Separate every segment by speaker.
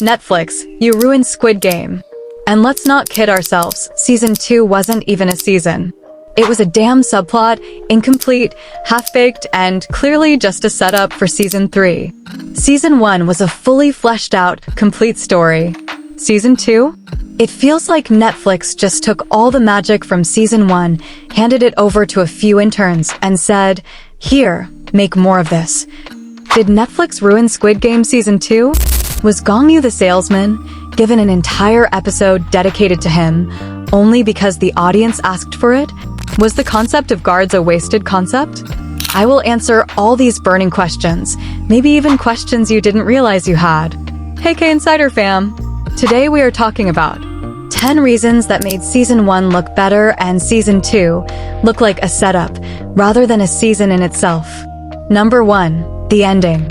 Speaker 1: Netflix, you ruined Squid Game. And let's not kid ourselves, Season 2 wasn't even a season. It was a damn subplot, incomplete, half-baked, and clearly just a setup for Season 3. Season 1 was a fully fleshed out, complete story. Season 2? It feels like Netflix just took all the magic from Season 1, handed it over to a few interns, and said, "Here, make more of this." Did Netflix ruin Squid Game Season 2? Was Gong Yu the salesman given an entire episode dedicated to him only because the audience asked for it? Was the concept of guards a wasted concept? I will answer all these burning questions, maybe even questions you didn't realize you had. Hey K Insider fam! Today we are talking about 10 reasons that made Season 1 look better and Season 2 look like a setup rather than a season in itself. Number 1. The ending.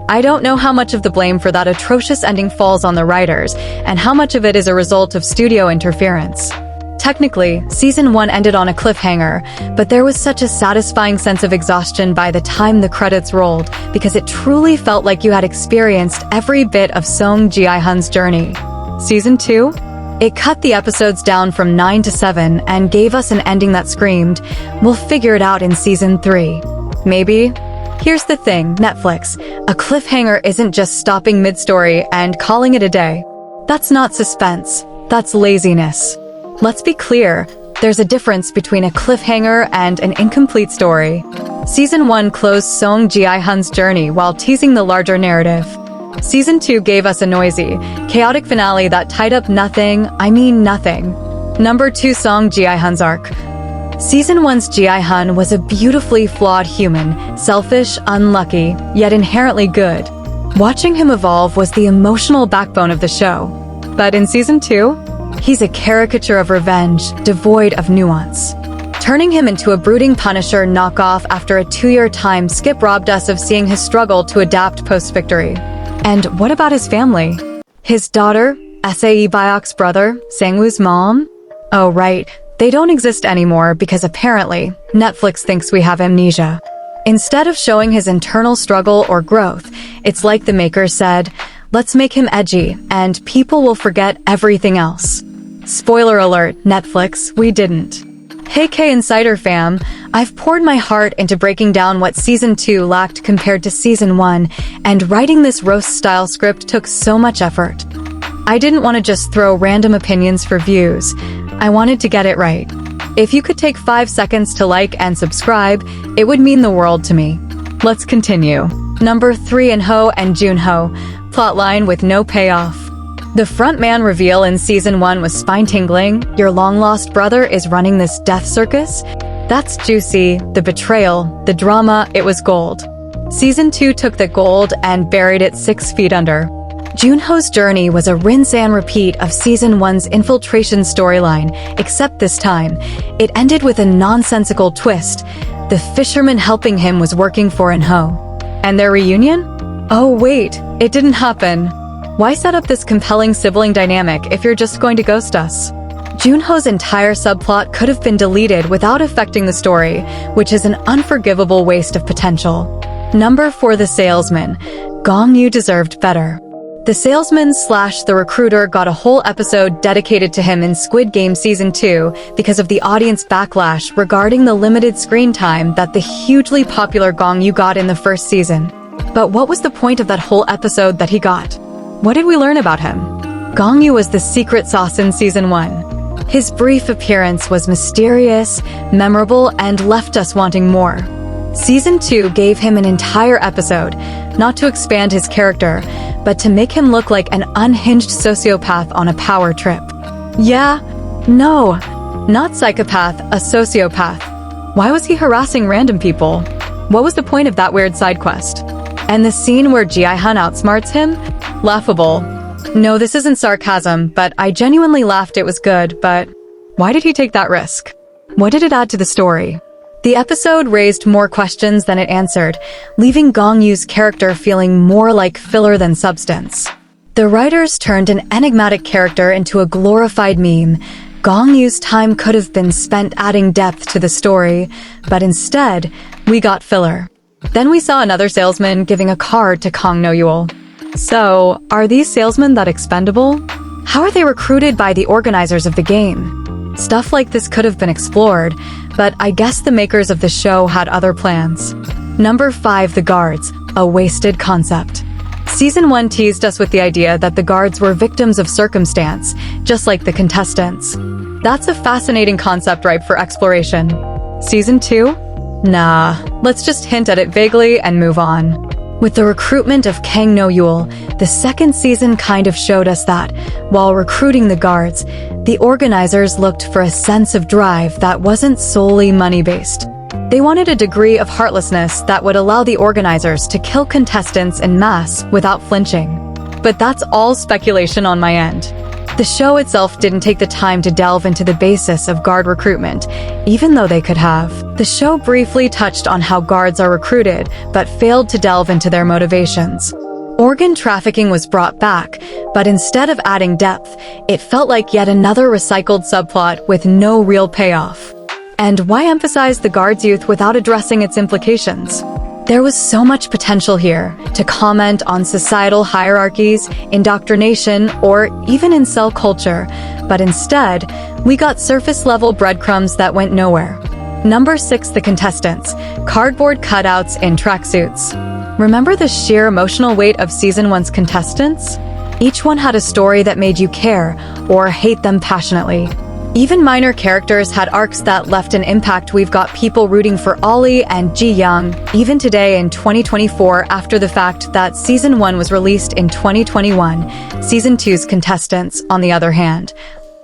Speaker 1: I don't know how much of the blame for that atrocious ending falls on the writers, and how much of it is a result of studio interference. Technically, Season 1 ended on a cliffhanger, but there was such a satisfying sense of exhaustion by the time the credits rolled, because it truly felt like you had experienced every bit of Song Ji-hun's journey. Season 2? It cut the episodes down from 9 to 7 and gave us an ending that screamed, "We'll figure it out in Season 3. Maybe? Here's the thing, Netflix. A cliffhanger isn't just stopping mid-story and calling it a day. That's not suspense. That's laziness. Let's be clear, there's a difference between a cliffhanger and an incomplete story. Season 1 closed Song Ji-hun's journey while teasing the larger narrative. Season 2 gave us a noisy, chaotic finale that tied up nothing, I mean nothing. Number 2. Song Ji-hun's arc. Season 1's Ji-hun was a beautifully flawed human, selfish, unlucky, yet inherently good. Watching him evolve was the emotional backbone of the show. But in Season 2, he's a caricature of revenge, devoid of nuance. Turning him into a brooding Punisher knockoff after a 2-year time skip robbed us of seeing his struggle to adapt post-victory. And what about his family? His daughter, Sae Byok's brother, Sang-woo's mom? Oh right. They don't exist anymore because apparently, Netflix thinks we have amnesia. Instead of showing his internal struggle or growth, it's like the makers said, let's make him edgy, and people will forget everything else. Spoiler alert, Netflix, we didn't. Hey K Insider fam, I've poured my heart into breaking down what Season 2 lacked compared to Season 1, and writing this roast-style script took so much effort. I didn't want to just throw random opinions for views. I wanted to get it right. If you could take 5 seconds to like and subscribe, it would mean the world to me. Let's continue. Number 3. In-ho and Jun-ho. Plotline with no payoff. The frontman reveal in Season 1 was spine-tingling. Your long-lost brother is running this death circus? That's juicy. The betrayal, the drama, it was gold. Season 2 took the gold and buried it 6 feet under. Jun-ho's journey was a rinse and repeat of Season 1's infiltration storyline, except this time, it ended with a nonsensical twist. The fisherman helping him was working for In-ho. And their reunion? Oh wait, it didn't happen. Why set up this compelling sibling dynamic if you're just going to ghost us? Jun-ho's entire subplot could have been deleted without affecting the story, which is an unforgivable waste of potential. Number 4. The salesman. Gong Yu deserved better. The salesman/the recruiter got a whole episode dedicated to him in Squid Game Season 2 because of the audience backlash regarding the limited screen time that the hugely popular Gong Yu got in the first season. But what was the point of that whole episode that he got? What did we learn about him? Gong Yu was the secret sauce in Season 1. His brief appearance was mysterious, memorable, and left us wanting more. Season 2 gave him an entire episode, not to expand his character, but to make him look like an unhinged sociopath on a power trip. Yeah, no, not psychopath, a sociopath. Why was he harassing random people? What was the point of that weird side quest? And the scene where Ji-hun outsmarts him? Laughable. No, this isn't sarcasm, but I genuinely laughed. It was good, but why did he take that risk? What did it add to the story? The episode raised more questions than it answered, leaving Gong Yu's character feeling more like filler than substance. The writers turned an enigmatic character into a glorified meme. Gong Yu's time could have been spent adding depth to the story, but instead, we got filler. Then we saw another salesman giving a card to Kang No-yeol. So, are these salesmen that expendable? How are they recruited by the organizers of the game? Stuff like this could have been explored, but I guess the makers of the show had other plans. Number 5, the guards, a wasted concept. Season 1 teased us with the idea that the guards were victims of circumstance, just like the contestants. That's a fascinating concept ripe for exploration. Season 2? Nah, let's just hint at it vaguely and move on. With the recruitment of Kang No-yul, the second season kind of showed us that, while recruiting the guards, the organizers looked for a sense of drive that wasn't solely money-based. They wanted a degree of heartlessness that would allow the organizers to kill contestants en masse without flinching. But that's all speculation on my end. The show itself didn't take the time to delve into the basis of guard recruitment, even though they could have. The show briefly touched on how guards are recruited, but failed to delve into their motivations. Organ trafficking was brought back, but instead of adding depth, it felt like yet another recycled subplot with no real payoff. And why emphasize the guard's youth without addressing its implications? There was so much potential here to comment on societal hierarchies, indoctrination, or even incel culture, but instead, we got surface-level breadcrumbs that went nowhere. Number 6, the contestants, cardboard cutouts in tracksuits. Remember the sheer emotional weight of Season 1's contestants? Each one had a story that made you care or hate them passionately. Even minor characters had arcs that left an impact. We've got people rooting for Ollie and Jung, even today in 2024 after the fact that Season 1 was released in 2021. Season 2's contestants, on the other hand,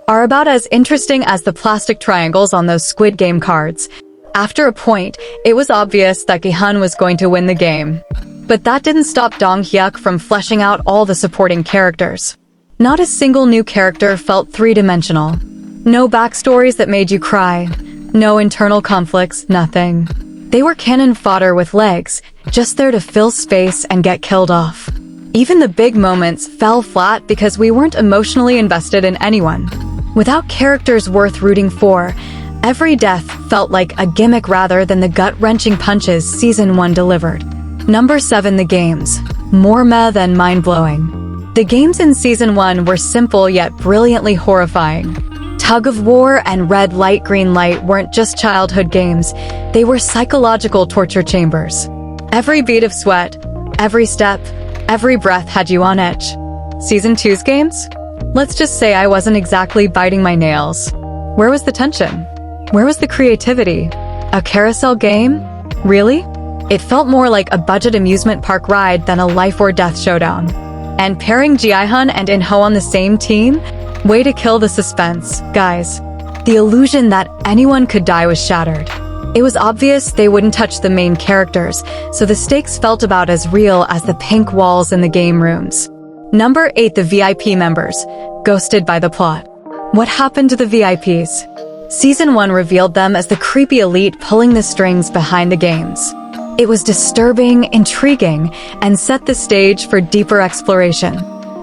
Speaker 1: are about as interesting as the plastic triangles on those Squid Game cards. After a point, it was obvious that Gi-hun was going to win the game. But that didn't stop Dong Hyuk from fleshing out all the supporting characters. Not a single new character felt three-dimensional. No backstories that made you cry. No internal conflicts, nothing. They were cannon fodder with legs, just there to fill space and get killed off. Even the big moments fell flat because we weren't emotionally invested in anyone. Without characters worth rooting for, every death felt like a gimmick rather than the gut-wrenching punches Season 1 delivered. Number 7, the games. More meh than mind-blowing. The games in Season 1 were simple yet brilliantly horrifying. Tug of War and Red Light Green Light weren't just childhood games, they were psychological torture chambers. Every bead of sweat, every step, every breath had you on edge. Season 2's games? Let's just say I wasn't exactly biting my nails. Where was the tension? Where was the creativity? A carousel game? Really? It felt more like a budget amusement park ride than a life-or-death showdown. And pairing Ji-hun and In-ho on the same team? Way to kill the suspense, guys. The illusion that anyone could die was shattered. It was obvious they wouldn't touch the main characters, so the stakes felt about as real as the pink walls in the game rooms. Number 8, the VIP members, ghosted by the plot. What happened to the VIPs? Season 1 revealed them as the creepy elite pulling the strings behind the games. It was disturbing, intriguing, and set the stage for deeper exploration.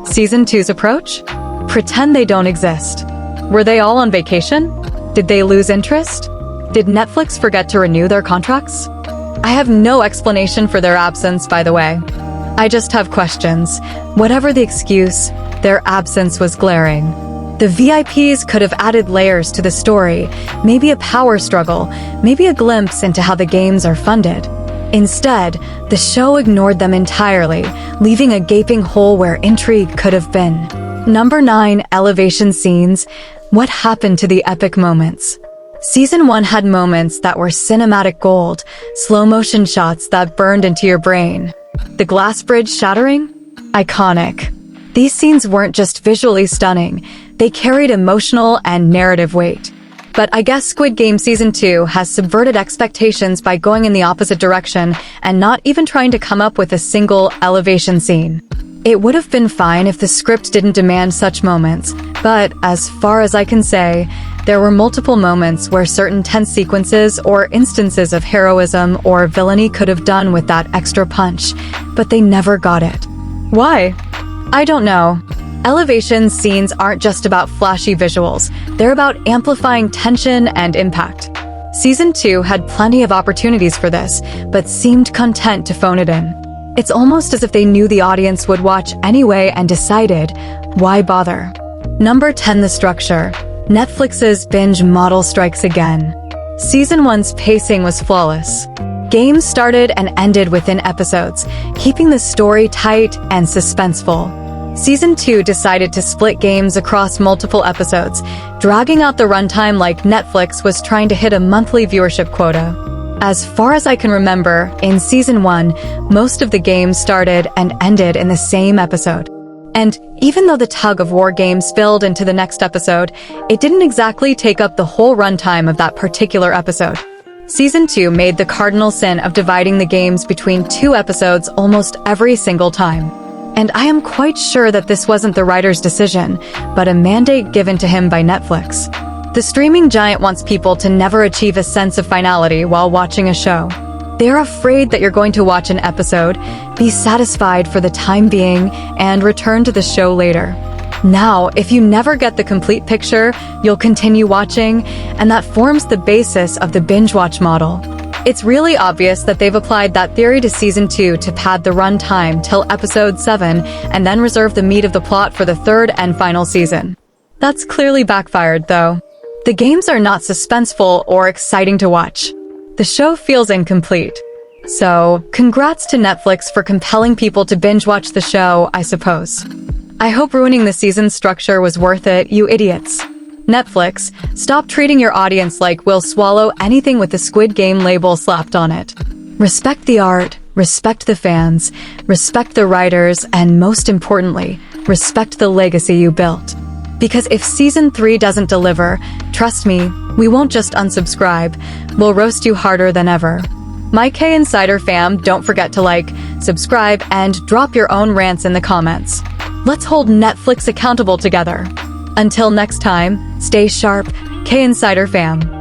Speaker 1: Season 2's approach? Pretend they don't exist. Were they all on vacation? Did they lose interest? Did Netflix forget to renew their contracts? I have no explanation for their absence, by the way. I just have questions. Whatever the excuse, their absence was glaring. The VIPs could have added layers to the story, maybe a power struggle, maybe a glimpse into how the games are funded. Instead, the show ignored them entirely, leaving a gaping hole where intrigue could have been. Number 9, elevation scenes. What happened to the epic moments? Season 1 had moments that were cinematic gold, slow-motion shots that burned into your brain. The glass bridge shattering? Iconic. These scenes weren't just visually stunning, they carried emotional and narrative weight. But I guess Squid Game Season 2 has subverted expectations by going in the opposite direction and not even trying to come up with a single elevation scene. It would have been fine if the script didn't demand such moments, but as far as I can say, there were multiple moments where certain tense sequences or instances of heroism or villainy could have done with that extra punch, but they never got it. Why? I don't know. Elevation scenes aren't just about flashy visuals, they're about amplifying tension and impact. Season 2 had plenty of opportunities for this, but seemed content to phone it in. It's almost as if they knew the audience would watch anyway and decided, why bother? Number 10. The structure. Netflix's binge model strikes again. Season 1's pacing was flawless. Games started and ended within episodes, keeping the story tight and suspenseful. Season 2 decided to split games across multiple episodes, dragging out the runtime like Netflix was trying to hit a monthly viewership quota. As far as I can remember, in Season 1, most of the games started and ended in the same episode. And even though the tug-of-war game spilled into the next episode, it didn't exactly take up the whole runtime of that particular episode. Season 2 made the cardinal sin of dividing the games between 2 episodes almost every single time. And I am quite sure that this wasn't the writer's decision, but a mandate given to him by Netflix. The streaming giant wants people to never achieve a sense of finality while watching a show. They're afraid that you're going to watch an episode, be satisfied for the time being, and return to the show later. Now, if you never get the complete picture, you'll continue watching, and that forms the basis of the binge watch model. It's really obvious that they've applied that theory to Season 2 to pad the run time till episode 7 and then reserve the meat of the plot for the 3rd and final season. That's clearly backfired, though. The games are not suspenseful or exciting to watch. The show feels incomplete. So, congrats to Netflix for compelling people to binge watch the show, I suppose. I hope ruining the season structure was worth it, you idiots. Netflix, stop treating your audience like we'll swallow anything with the Squid Game label slapped on it. Respect the art, respect the fans, respect the writers, and most importantly, respect the legacy you built. Because if Season 3 doesn't deliver, trust me, we won't just unsubscribe, we'll roast you harder than ever. My K Insider fam, don't forget to like, subscribe, and drop your own rants in the comments. Let's hold Netflix accountable together. Until next time, stay sharp, K Insider fam.